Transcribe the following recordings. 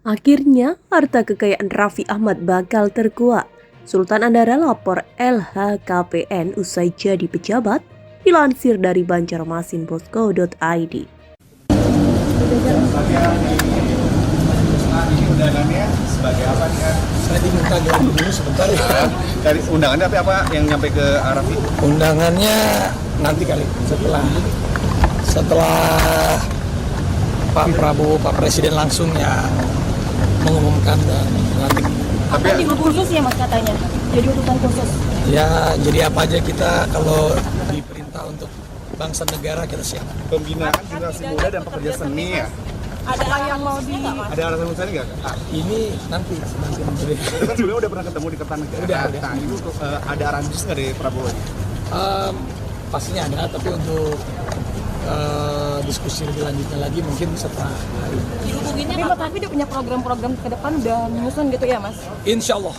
Akhirnya, harta kekayaan Raffi Ahmad bakal terkuak. Sultan Andara lapor LHKPN usai jadi pejabat, dilansir dari banjarmasinpost.co.id. Ini undangannya sebagai apa nih kan? Saya diminta jawab dulu sebentar ya. Dari undangannya tapi apa yang nyampe ke Raffi? Undangannya nanti kali setelah Pak Prabowo, Pak Presiden langsung yang mengumumkan dan nanti. Tapi di khusus ya Mas katanya, jadi urutan khusus. Ya jadi apa aja kita kalau diperintah untuk bangsa negara kita siap. Pembinaan generasi muda dan pekerja seni ya? Ada yang mau di... Ada alasan khususnya nggak? Ini nanti. Itu kan sebenarnya udah pernah ketemu di Kertanegara. Udah. Nah, itu ada arahan khusus nggak dari Prabowo? Pastinya ada, tapi untuk diskusi lebih lanjutnya lagi mungkin setelah hari ini. Dihubunginnya Mas Raffi udah punya program-program ke depan udah menyusun gitu ya Mas? Insya Allah.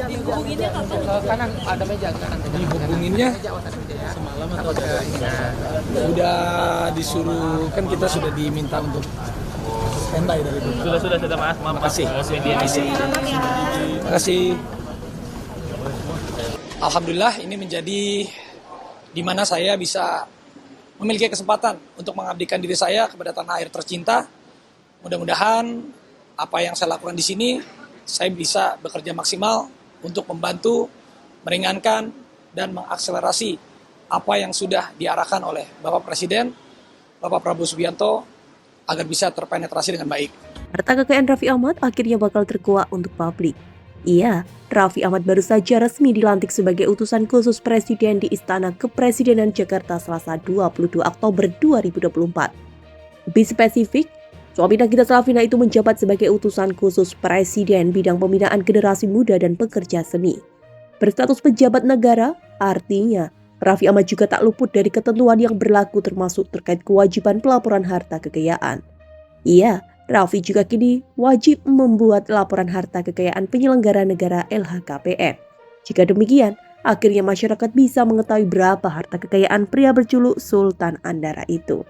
Dihubunginnya kapan? Kanan ada meja kanan. Dihubunginnya Semalam atau udah disuruh, kan kita sudah diminta untuk standby dari dulu. sudah Mas. Terima kasih. Terima kasih. Alhamdulillah ini menjadi di mana saya bisa memiliki kesempatan untuk mengabdikan diri saya kepada tanah air tercinta. Mudah-mudahan apa yang saya lakukan di sini, saya bisa bekerja maksimal untuk membantu, meringankan, dan mengakselerasi apa yang sudah diarahkan oleh Bapak Presiden, Bapak Prabowo Subianto, agar bisa terpenetrasi dengan baik. Harta kekayaan Raffi Ahmad akhirnya bakal terkuak untuk publik. Iya, Raffi Ahmad baru saja resmi dilantik sebagai utusan khusus Presiden di Istana Kepresidenan Jakarta Selasa 22 Oktober 2024. Lebih spesifik, suami Nagita Slavina itu menjabat sebagai utusan khusus Presiden bidang pembinaan generasi muda dan pekerja seni. Berstatus pejabat negara, artinya Raffi Ahmad juga tak luput dari ketentuan yang berlaku termasuk terkait kewajiban pelaporan harta kekayaan. Iya, Raffi juga kini wajib membuat laporan harta kekayaan penyelenggara negara LHKPN. Jika demikian, akhirnya masyarakat bisa mengetahui berapa harta kekayaan pria berjuluk Sultan Andara itu.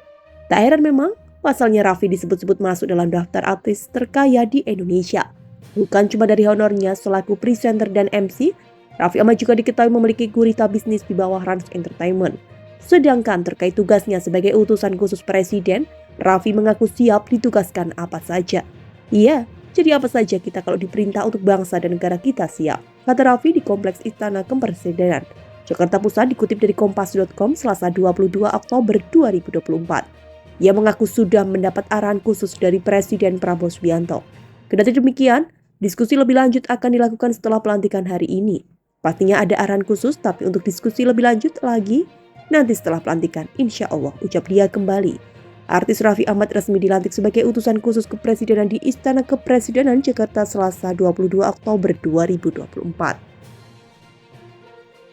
Tak heran memang, pasalnya Raffi disebut-sebut masuk dalam daftar artis terkaya di Indonesia. Bukan cuma dari honornya selaku presenter dan MC, Raffi Ahmad juga diketahui memiliki gurita bisnis di bawah Rans Entertainment. Sedangkan terkait tugasnya sebagai utusan khusus Presiden, Raffi mengaku siap ditugaskan apa saja. Iya, jadi apa saja kita kalau diperintah untuk bangsa dan negara kita siap, kata Raffi di Kompleks Istana Kepresidenan, Jakarta Pusat, dikutip dari kompas.com Selasa 22 Oktober 2024. Ia mengaku sudah mendapat arahan khusus dari Presiden Prabowo Subianto. Kendati demikian, diskusi lebih lanjut akan dilakukan setelah pelantikan hari ini. Pastinya ada arahan khusus, tapi untuk diskusi lebih lanjut lagi, nanti setelah pelantikan, insya Allah, ucap dia kembali. Artis Raffi Ahmad resmi dilantik sebagai utusan khusus kepresidenan di Istana Kepresidenan Jakarta Selasa 22 Oktober 2024.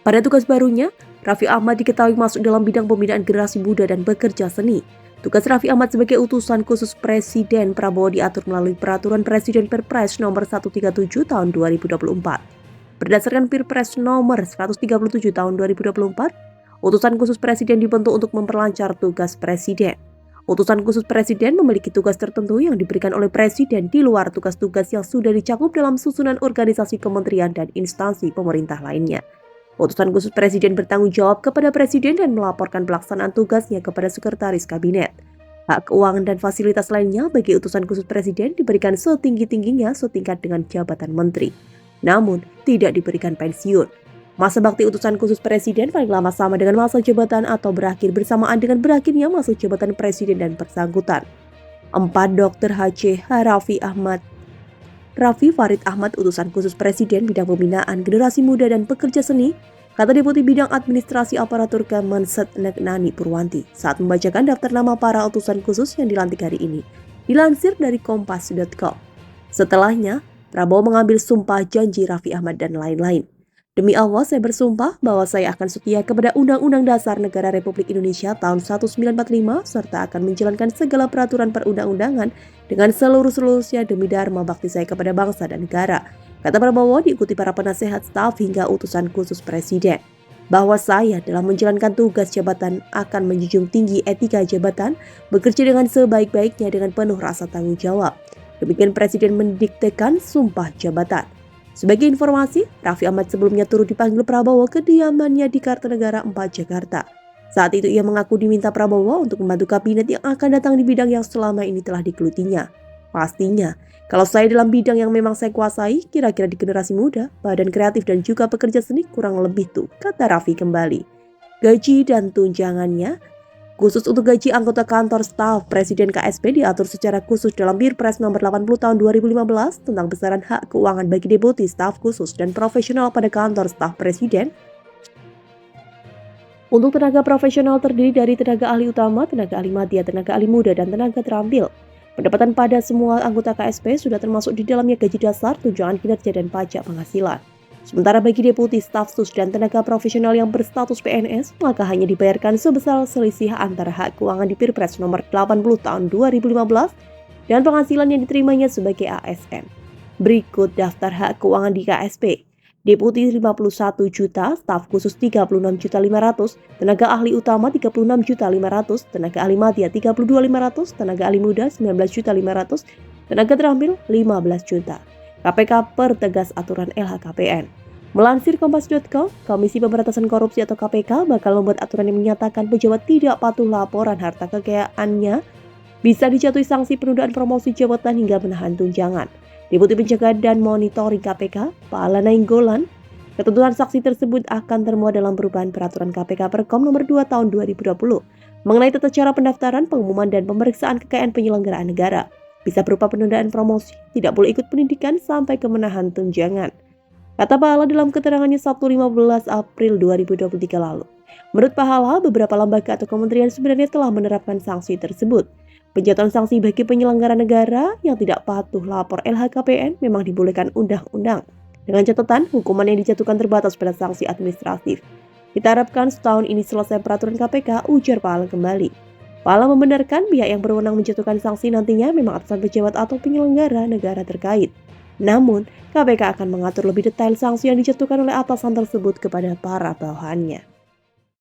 Pada tugas barunya, Raffi Ahmad diketahui masuk dalam bidang pembinaan generasi muda dan pekerja seni. Tugas Raffi Ahmad sebagai utusan khusus Presiden Prabowo diatur melalui Peraturan Presiden Perpres nomor 137 tahun 2024. Berdasarkan Perpres nomor 137 tahun 2024, utusan khusus Presiden dibentuk untuk memperlancar tugas Presiden. Utusan khusus Presiden memiliki tugas tertentu yang diberikan oleh Presiden di luar tugas-tugas yang sudah dicakup dalam susunan organisasi kementerian dan instansi pemerintah lainnya. Utusan khusus Presiden bertanggung jawab kepada Presiden dan melaporkan pelaksanaan tugasnya kepada Sekretaris Kabinet. Hak keuangan dan fasilitas lainnya bagi utusan khusus Presiden diberikan setinggi-tingginya setingkat dengan jabatan menteri. Namun, tidak diberikan pensiun. Masa bakti utusan khusus Presiden paling lama sama dengan masa jabatan atau berakhir bersamaan dengan berakhirnya masa jabatan Presiden dan bersangkutan. 4. Dr. H.C. Raffi Ahmad Raffi Farid Ahmad, utusan khusus Presiden bidang pembinaan generasi muda dan pekerja seni, kata Deputi Bidang Administrasi Aparatur Kemenset Nani Purwanti saat membacakan daftar nama para utusan khusus yang dilantik hari ini, dilansir dari kompas.com. Setelahnya, Prabowo mengambil sumpah janji Raffi Ahmad dan lain-lain. Demi Allah, saya bersumpah bahwa saya akan setia kepada Undang-Undang Dasar Negara Republik Indonesia tahun 1945 serta akan menjalankan segala peraturan perundang-undangan dengan seluruh-seluruhnya demi dharma bakti saya kepada bangsa dan negara, kata Prabowo diikuti para penasehat staf hingga utusan khusus Presiden. Bahwa saya dalam menjalankan tugas jabatan akan menjunjung tinggi etika jabatan, bekerja dengan sebaik-baiknya dengan penuh rasa tanggung jawab. Demikian Presiden mendiktekan sumpah jabatan. Sebagai informasi, Raffi Ahmad sebelumnya turut dipanggil Prabowo ke kediamannya di Kartanegara 4 Jakarta. Saat itu ia mengaku diminta Prabowo untuk membantu kabinet yang akan datang di bidang yang selama ini telah digelutinya. Pastinya, kalau saya dalam bidang yang memang saya kuasai, kira-kira di generasi muda, badan kreatif dan juga pekerja seni kurang lebih tuh, kata Raffi kembali. Gaji dan tunjangannya, khusus untuk gaji anggota kantor staf Presiden KSP diatur secara khusus dalam Perpres nomor 80 tahun 2015 tentang besaran hak keuangan bagi deputi staf khusus dan profesional pada kantor staf Presiden. Untuk tenaga profesional terdiri dari tenaga ahli utama, tenaga ahli madya, tenaga ahli muda, dan tenaga terampil. Pendapatan pada semua anggota KSP sudah termasuk di dalamnya gaji dasar, tunjangan kinerja, dan pajak penghasilan. Sementara bagi deputi staf sus dan tenaga profesional yang berstatus PNS, maka hanya dibayarkan sebesar selisih antara hak keuangan di Perpres nomor 80 tahun 2015 dan penghasilan yang diterimanya sebagai ASN. Berikut daftar hak keuangan di KSP. Deputi 51 juta, staf khusus 36.500.000, tenaga ahli utama 36.500.000, tenaga ahli madya 32.500.000, tenaga ahli muda 19.500.000, tenaga terampil 15 juta. KPK pertegas aturan LHKPN. Melansir Kompas.com, Komisi Pemberantasan Korupsi atau KPK bakal membuat aturan yang menyatakan pejabat tidak patuh laporan harta kekayaannya bisa dijatuhi sanksi penundaan promosi jabatan hingga menahan tunjangan. Deputi Pencegahan dan Monitoring KPK, Pak Alan Nainggolan, ketentuan saksi tersebut akan termuat dalam perubahan peraturan KPK Perkom nomor 2 tahun 2020 mengenai tata cara pendaftaran, pengumuman, dan pemeriksaan kekayaan penyelenggaraan negara. Bisa berupa penundaan promosi, tidak boleh ikut pendidikan sampai kemenahan tunjangan. Kata Pak Hala dalam keterangannya Sabtu 15 April 2023 lalu. Menurut Pak Hala, beberapa lembaga atau kementerian sebenarnya telah menerapkan sanksi tersebut. Penjatuhan sanksi bagi penyelenggara negara yang tidak patuh lapor LHKPN memang dibolehkan undang-undang. Dengan catatan, hukuman yang dijatuhkan terbatas pada sanksi administratif. Kita harapkan setahun ini selesai peraturan KPK, ujar Pak Hala kembali. Pak Hala membenarkan pihak yang berwenang menjatuhkan sanksi nantinya memang atasan pejabat atau penyelenggara negara terkait. Namun, KPK akan mengatur lebih detail sanksi yang dijatuhkan oleh atasan tersebut kepada para bawahannya.